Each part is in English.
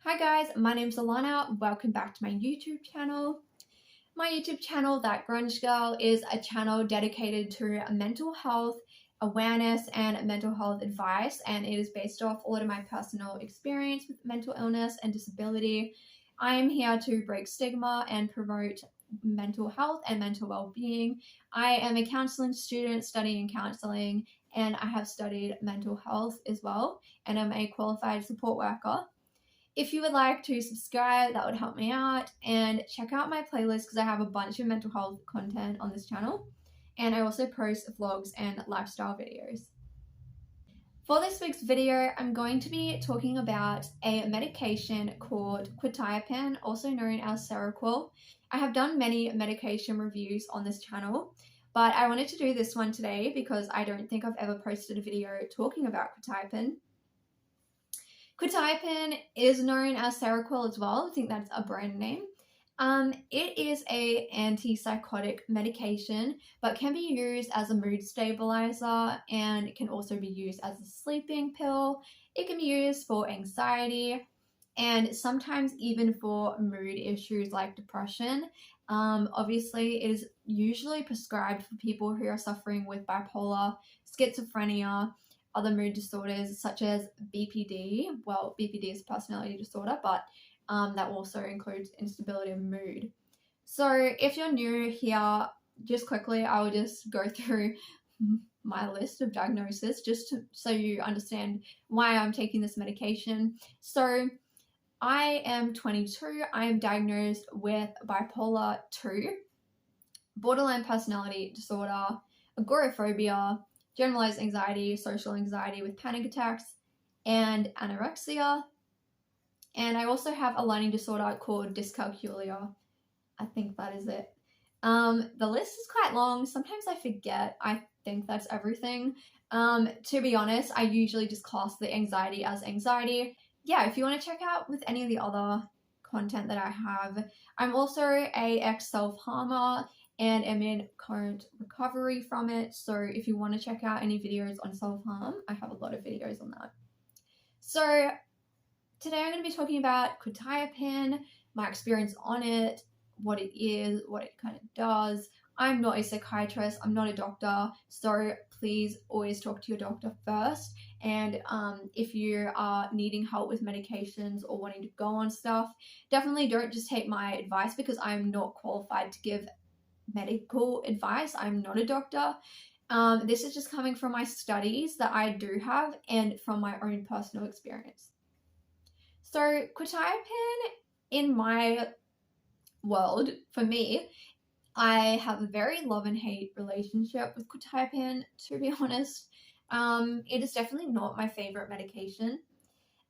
Hi guys, my name's Alana. Welcome back to my YouTube channel. My YouTube channel, That Grunge Girl, is a channel dedicated to mental health awareness and mental health advice, and it is based off a lot of my personal experience with mental illness and disability. I am here to break stigma and promote mental health and mental well-being. I am a counseling student studying counseling, and I have studied mental health as well, and I'm a qualified support worker. If you would like to subscribe, that would help me out, and check out my playlist because I have a bunch of mental health content on this channel, and I also post vlogs and lifestyle videos. For this week's video, I'm going to be talking about a medication called Quetiapine, also known as Seroquel. I have done many medication reviews on this channel, but I wanted to do this one today because I don't think I've ever posted a video talking about Quetiapine. Quetiapine is known as Seroquel as well. I think that's a brand name. It is a antipsychotic medication, but can be used as a mood stabilizer, and it can also be used as a sleeping pill. It can be used for anxiety and sometimes even for mood issues like depression. Obviously, it is usually prescribed for people who are suffering with bipolar, schizophrenia, other mood disorders such as BPD. Well, BPD is a personality disorder, but that also includes instability of mood. So if you're new here, just quickly, I will just go through my list of diagnoses so you understand why I'm taking this medication. So I am 22. I am diagnosed with bipolar 2, borderline personality disorder, agoraphobia, generalized anxiety, social anxiety with panic attacks, and anorexia. And I also have a learning disorder called dyscalculia. I think that is it. The list is quite long. Sometimes I forget. I think that's everything. To be honest, I usually just class the anxiety as anxiety. Yeah, if you want to check out with any of the other content that I have. I'm also a ex-self-harmer and am in current recovery from it. So if you want to check out any videos on self-harm, I have a lot of videos on that. So today I'm going to be talking about Quetiapine, my experience on it, what it is, what it kind of does. I'm not a psychiatrist, I'm not a doctor, so please always talk to your doctor first. And if you are needing help with medications or wanting to go on stuff, definitely don't just take my advice because I'm not qualified to give medical advice. I'm not a doctor. This is just coming from my studies that I do have and from my own personal experience. So Quetiapine, in my world, for me, I have a very love and hate relationship with Quetiapine, to be honest. It is definitely not my favorite medication.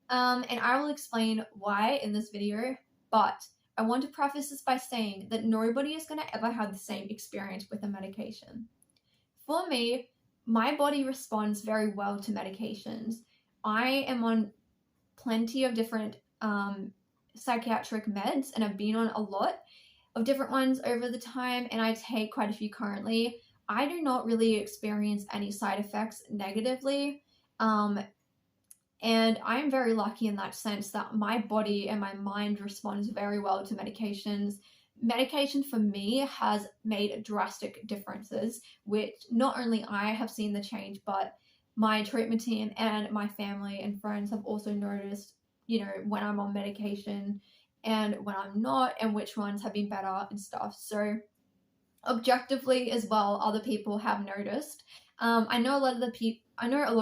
And I will explain why in this video, but I want to preface this by saying that nobody is going to ever have the same experience with a medication. For me, my body responds very well to medications. I am on plenty of different psychiatric meds, and I've been on a lot of different ones over the time, and I take quite a few currently. I do not really experience any side effects negatively. And I'm very lucky in that sense that my body and my mind responds very well to medications. Medication for me has made drastic differences, which not only I have seen the change, but my treatment team and my family and friends have also noticed, when I'm on medication and when I'm not, and which ones have been better and stuff. So objectively as well, other people have noticed. I know a lot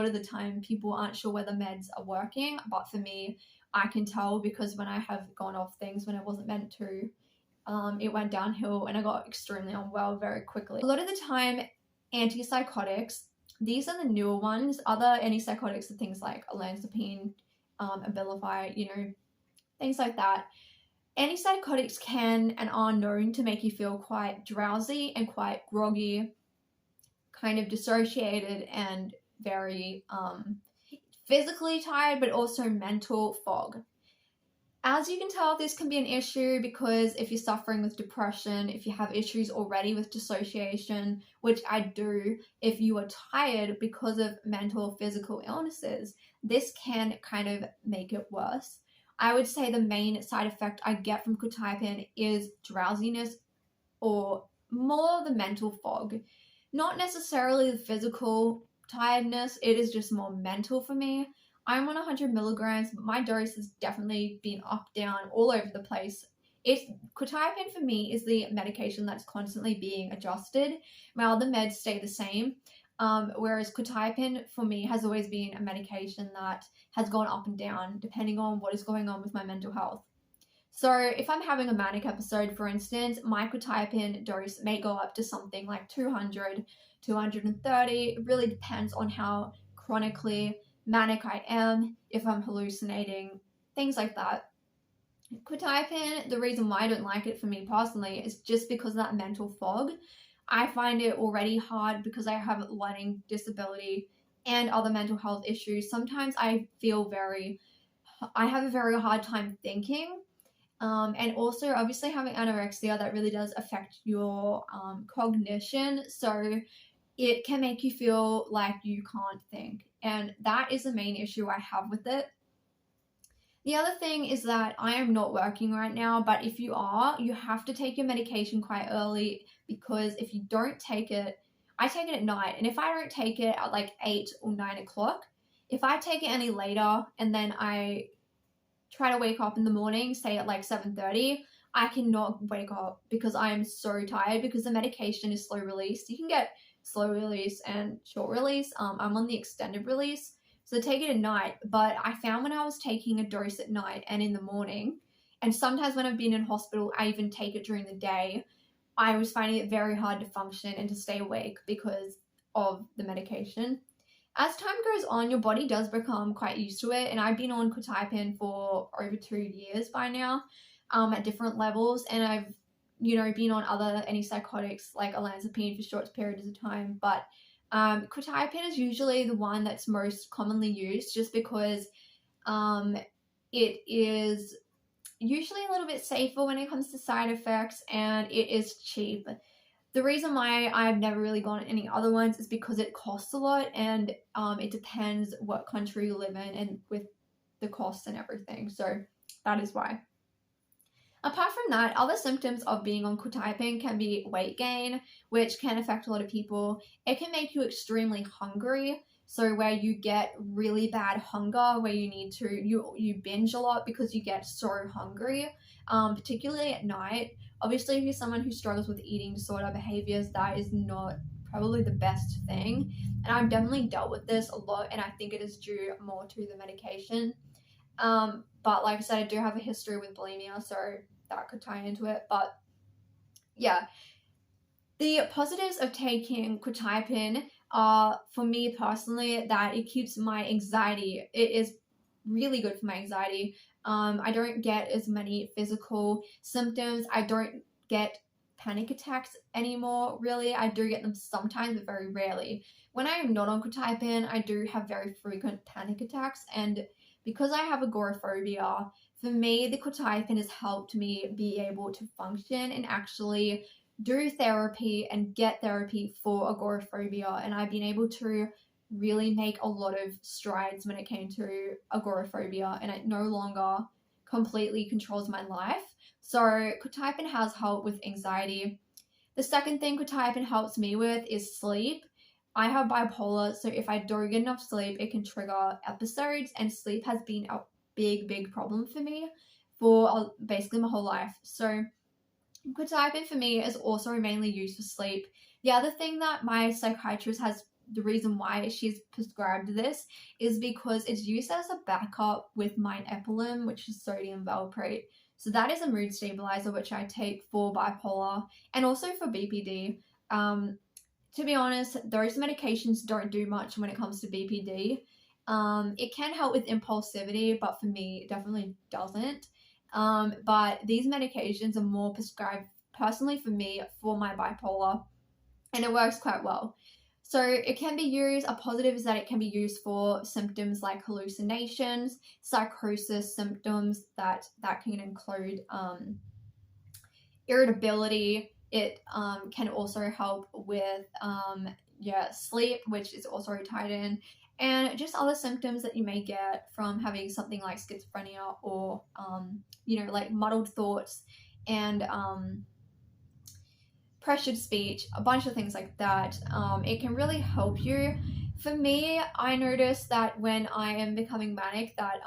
of the time people aren't sure whether meds are working, but for me, I can tell because when I have gone off things when I wasn't meant to, it went downhill and I got extremely unwell very quickly. A lot of the time, antipsychotics, these are the newer ones. Other antipsychotics are things like olanzapine, Abilify, things like that. Antipsychotics can and are known to make you feel quite drowsy and quite groggy, kind of dissociated and very physically tired, but also mental fog. As you can tell, this can be an issue because if you're suffering with depression, if you have issues already with dissociation, which I do, if you are tired because of mental or physical illnesses, this can kind of make it worse. I would say the main side effect I get from quetiapine is drowsiness, or more the mental fog. Not necessarily the physical tiredness, it is just more mental for me. I'm on 100 milligrams, but my dose has definitely been up, down, all over the place. It's quetiapine for me is the medication that's constantly being adjusted. My other meds stay the same. Whereas quetiapine for me has always been a medication that has gone up and down depending on what is going on with my mental health. So if I'm having a manic episode, for instance, my quetiapine dose may go up to something like 200, 230. It really depends on how chronically manic I am, if I'm hallucinating, things like that. Quetiapine, the reason why I don't like it for me personally is just because of that mental fog. I find it already hard because I have learning disability and other mental health issues. Sometimes I have a very hard time thinking. And also, obviously, having anorexia, that really does affect your cognition. So it can make you feel like you can't think. And that is the main issue I have with it. The other thing is that I am not working right now, but if you are, you have to take your medication quite early, because if you don't take it, I take it at night. And if I don't take it at like 8 or 9 o'clock, if I take it any later and then I try to wake up in the morning, say at like 7:30, I cannot wake up because I am so tired, because the medication is slow release. You can get slow release and short release. I'm on the extended release. So take it at night. But I found when I was taking a dose at night and in the morning, and sometimes when I've been in hospital, I even take it during the day, I was finding it very hard to function and to stay awake because of the medication. As time goes on, your body does become quite used to it. And I've been on quetiapine for over 2 years by now, at different levels. And I've, been on other antipsychotics like olanzapine for short periods of time. But quetiapine is usually the one that's most commonly used, just because it is usually a little bit safer when it comes to side effects, and it is cheap. The reason why I've never really gone any other ones is because it costs a lot, and it depends what country you live in and with the costs and everything. So that is why. Apart from that, other symptoms of being on quetiapine can be weight gain, which can affect a lot of people. It can make you extremely hungry. So where you get really bad hunger, where you binge a lot because you get so hungry, particularly at night. Obviously, if you're someone who struggles with eating disorder behaviors, that is not probably the best thing. And I've definitely dealt with this a lot, and I think it is due more to the medication. But like I said, I do have a history with bulimia, so that could tie into it. But yeah, the positives of taking quetiapine are, for me personally, that it keeps my anxiety. It is really good for my anxiety. I don't get as many physical symptoms. I don't get panic attacks anymore, really. I do get them sometimes, but very rarely. When I am not on quetiapine, I do have very frequent panic attacks, and because I have agoraphobia, for me, the quetiapine has helped me be able to function and actually do therapy and get therapy for agoraphobia. And I've been able to really make a lot of strides when it came to agoraphobia, and it no longer completely controls my life. So quetiapine has helped with anxiety. The second thing quetiapine helps me with is sleep. I have bipolar, so if I don't get enough sleep, it can trigger episodes, and sleep has been a big problem for me for basically my whole life. So quetiapine for me is also mainly used for sleep. The other thing that my psychiatrist has, the reason why she's prescribed this, is because it's used as a backup with minepilim, which is sodium valproate. So that is a mood stabilizer, which I take for bipolar and also for BPD. To be honest, those medications don't do much when it comes to BPD. It can help with impulsivity, but for me, it definitely doesn't. But these medications are more prescribed personally for me for my bipolar, and it works quite well. So it can be used, a positive is that it can be used for symptoms like hallucinations, psychosis symptoms that can include irritability. It can also help with sleep, which is also tied in. and just other symptoms that you may get from having something like schizophrenia or, like muddled thoughts and pressured speech, a bunch of things like that. It can really help you. For me, I notice that when I am becoming manic, that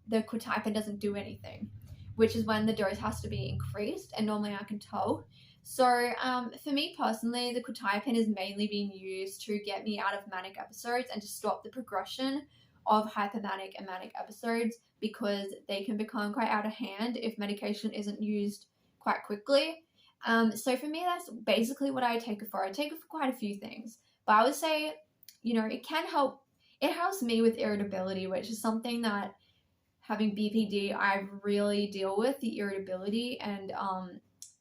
the quetiapine doesn't do anything, which is when the dose has to be increased, and normally I can tell. So for me personally, the quetiapine is mainly being used to get me out of manic episodes and to stop the progression of hypomanic and manic episodes, because they can become quite out of hand if medication isn't used quite quickly. So for me, that's basically what I take it for. I take it for quite a few things, but I would say, it can help. It helps me with irritability, which is something that having BPD, I really deal with the irritability, and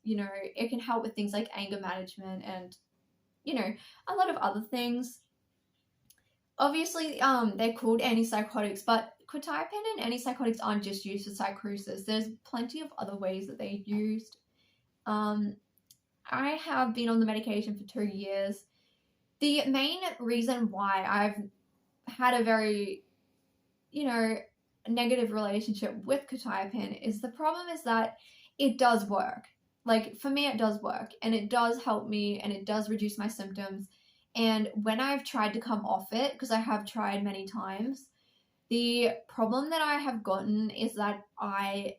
it can help with things like anger management and a lot of other things. Obviously, they're called antipsychotics, but quetiapine and antipsychotics aren't just used for psychosis. There's plenty of other ways that they're used. I have been on the medication for 2 years. The main reason why I've had a very, negative relationship with quetiapine is the problem is that it does work. Like, for me, it does work, and it does help me, and it does reduce my symptoms. And when I've tried to come off it, because I have tried many times, the problem that I have gotten is that I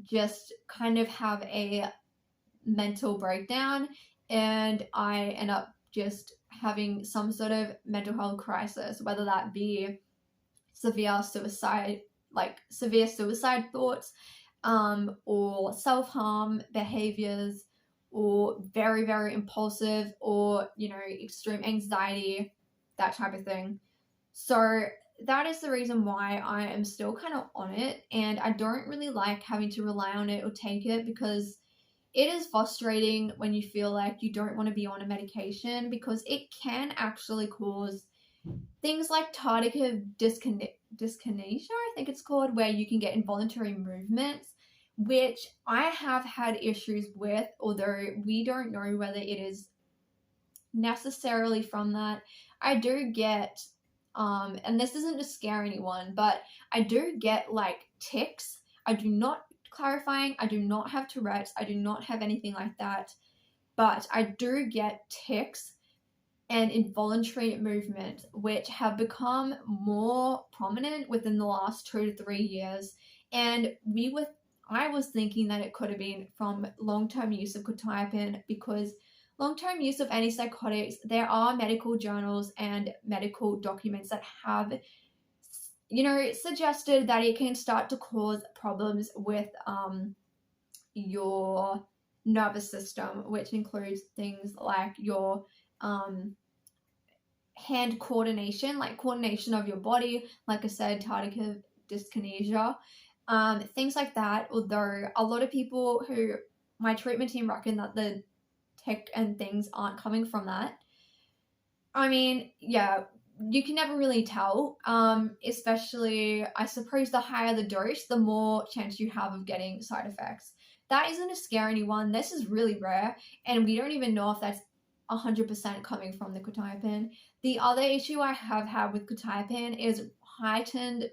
just kind of have a mental breakdown, and I end up just having some sort of mental health crisis, whether that be severe suicide thoughts, or self-harm behaviors, or very, very impulsive, or extreme anxiety, that type of thing. So that is the reason why I am still kind of on it, and I don't really like having to rely on it or take it, because it is frustrating when you feel like you don't want to be on a medication, because it can actually cause things like tardive dyskinesia, I think it's called, where you can get involuntary movements, which I have had issues with, although we don't know whether it is necessarily from that. I do get, and this isn't to scare anyone, but I do get like tics. I do not have Tourette's. I do not have anything like that, but I do get tics and involuntary movement, which have become more prominent within the last 2 to 3 years. And I was thinking that it could have been from long-term use of quetiapine, because long-term use of antipsychotics, there are medical journals and medical documents that have, suggested that it can start to cause problems with your nervous system, which includes things like your hand coordination, like coordination of your body, like I said, tardive dyskinesia, things like that. Although a lot of people who my treatment team reckon that the tic and things aren't coming from that. I mean, yeah, you can never really tell, especially, I suppose, the higher the dose, the more chance you have of getting side effects. That isn't to scare anyone. This is really rare, and we don't even know if that's 100% coming from the quetiapine. The other issue I have had with quetiapine is heightened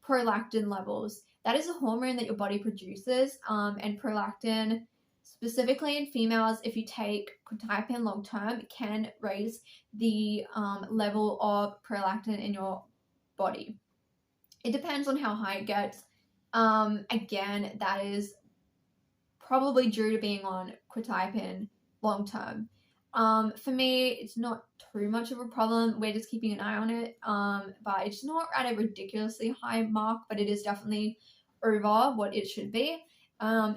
prolactin levels. That is a hormone that your body produces, and prolactin, specifically in females, if you take quetiapine long term, it can raise the level of prolactin in your body. It depends on how high it gets. Again, that is probably due to being on quetiapine long term. For me, it's not too much of a problem. We're just keeping an eye on it. But it's not at a ridiculously high mark, but it is definitely over what it should be.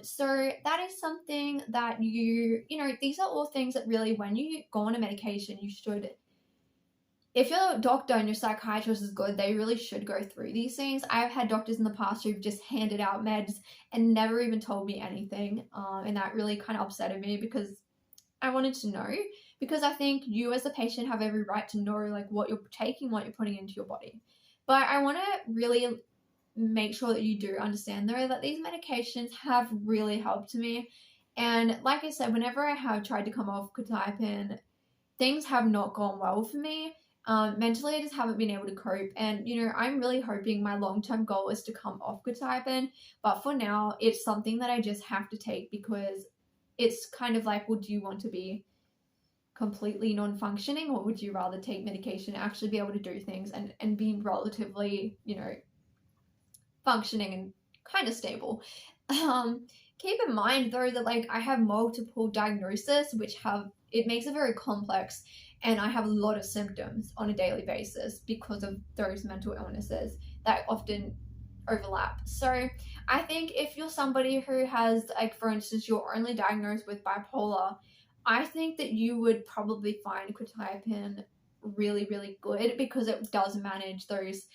So that is something that these are all things that really, when you go on a medication, you should, if your doctor and your psychiatrist is good, they really should go through these things. I've had doctors in the past who've just handed out meds and never even told me anything. And that really kind of upsetted me, because I wanted to know, because I think you as a patient have every right to know like what you're taking, what you're putting into your body. But I want to really make sure that you do understand, though, that these medications have really helped me. And like I said, whenever I have tried to come off quetiapine, things have not gone well for me. Mentally, I just haven't been able to cope. And, you know, I'm really hoping my long-term goal is to come off quetiapine. But for now, it's something that I just have to take because it's kind of like, well, do you want to be completely non-functioning, or would you rather take medication and actually be able to do things and be relatively, you know, functioning and kind of stable? Keep in mind though that like I have multiple diagnoses, which have, it makes it very complex, and I have a lot of symptoms on a daily basis because of those mental illnesses that often overlap. So I think if you're somebody who has, like, for instance, you're only diagnosed with bipolar, I think that you would probably find quetiapine really, really good because it does manage those,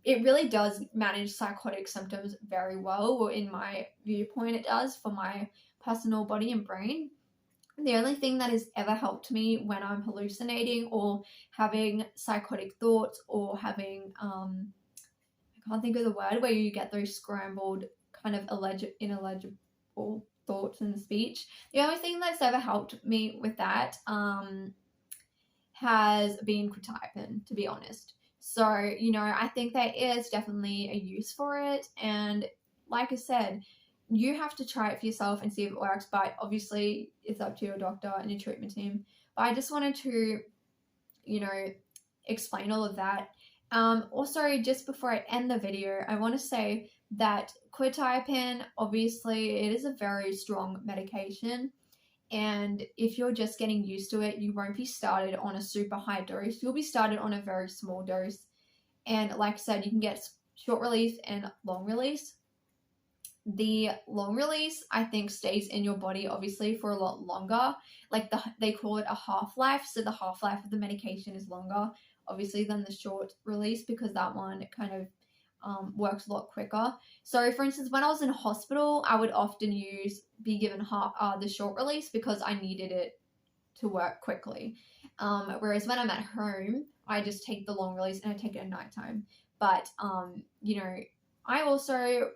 it really does manage psychotic symptoms very well. Or in my viewpoint, it does for my personal body and brain. The only thing that has ever helped me when I'm hallucinating or having psychotic thoughts or having, I can't think of the word, where you get those scrambled kind of ineligible thoughts in speech. The only thing that's ever helped me with that has been quetiapine, to be honest. So, you know, I think there is definitely a use for it. And like I said, you have to try it for yourself and see if it works. But obviously, it's up to your doctor and your treatment team. But I just wanted to, you know, explain all of that. Also, just before I end the video, I want to say that quetiapine, obviously, it is a very strong medication. And if you're just getting used to it, you won't be started on a super high dose. You'll be started on a very small dose. And like I said, you can get short release and long release. The long release, I think, stays in your body obviously for a lot longer. Like they call it a half-life. So the half-life of the medication is longer, obviously, than the short release, because that one kind of works a lot quicker. So for instance, when I was in hospital, I would often be given the short release because I needed it to work quickly. Whereas when I'm at home, I just take the long release and I take it at nighttime. But you know, I also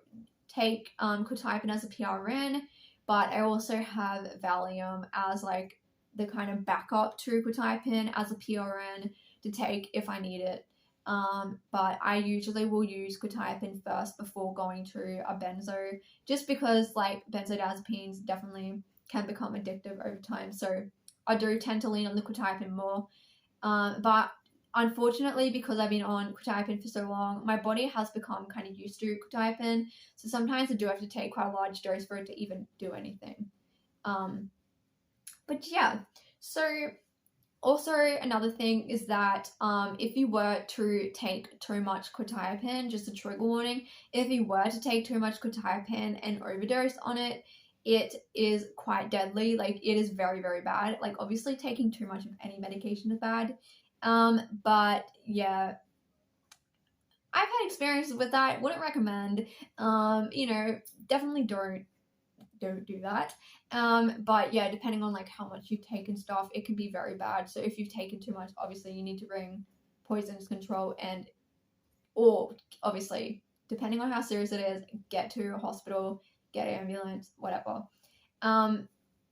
take quetiapine as a PRN, but I also have Valium as like the kind of backup to quetiapine as a PRN to take if I need it. But I usually will use quetiapine first before going to a benzo, just because like benzodiazepines definitely can become addictive over time. So I do tend to lean on the quetiapine more. But unfortunately, because I've been on quetiapine for so long, my body has become kind of used to quetiapine. So sometimes I do have to take quite a large dose for it to even do anything. But yeah, so also another thing is that if you were to take too much quetiapine, just a trigger warning, if you were to take too much quetiapine and overdose on it, it is quite deadly. Like, it is very, very bad. Like, obviously taking too much of any medication is bad. But yeah, I've had experiences with that. Wouldn't recommend. You know, definitely don't do that. But yeah, depending on like how much you take and stuff, it can be very bad. So if you've taken too much, obviously you need to bring poisons control, and or obviously, depending on how serious it is, get to a hospital, get an ambulance, whatever.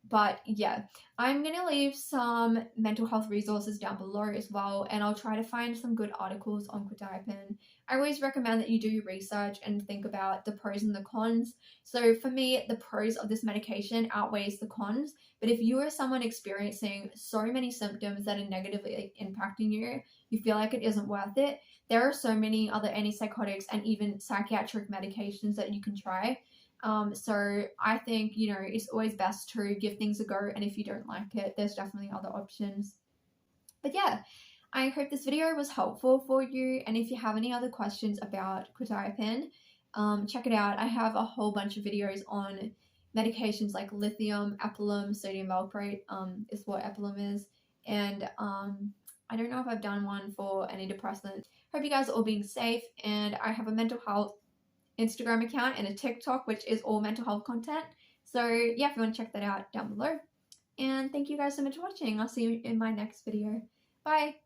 But yeah, I'm going to leave some mental health resources down below as well, and I'll try to find some good articles on quetiapine. I always recommend that you do your research and think about the pros and the cons. So for me, the pros of this medication outweighs the cons, but if you are someone experiencing so many symptoms that are negatively impacting you, you feel like it isn't worth it, there are so many other antipsychotics and even psychiatric medications that you can try. So I think, you know, it's always best to give things a go, and if you don't like it, there's definitely other options. But yeah, I hope this video was helpful for you, and if you have any other questions about quetiapine, check it out. I have a whole bunch of videos on medications like lithium, Epilim, sodium valproate, is what Epilim is, and I don't know if I've done one for antidepressants. Hope you guys are all being safe, and I have a mental health Instagram account and a TikTok, which is all mental health content. So yeah, if you want to check that out, down below. And thank you guys so much for watching. I'll see you in my next video. Bye.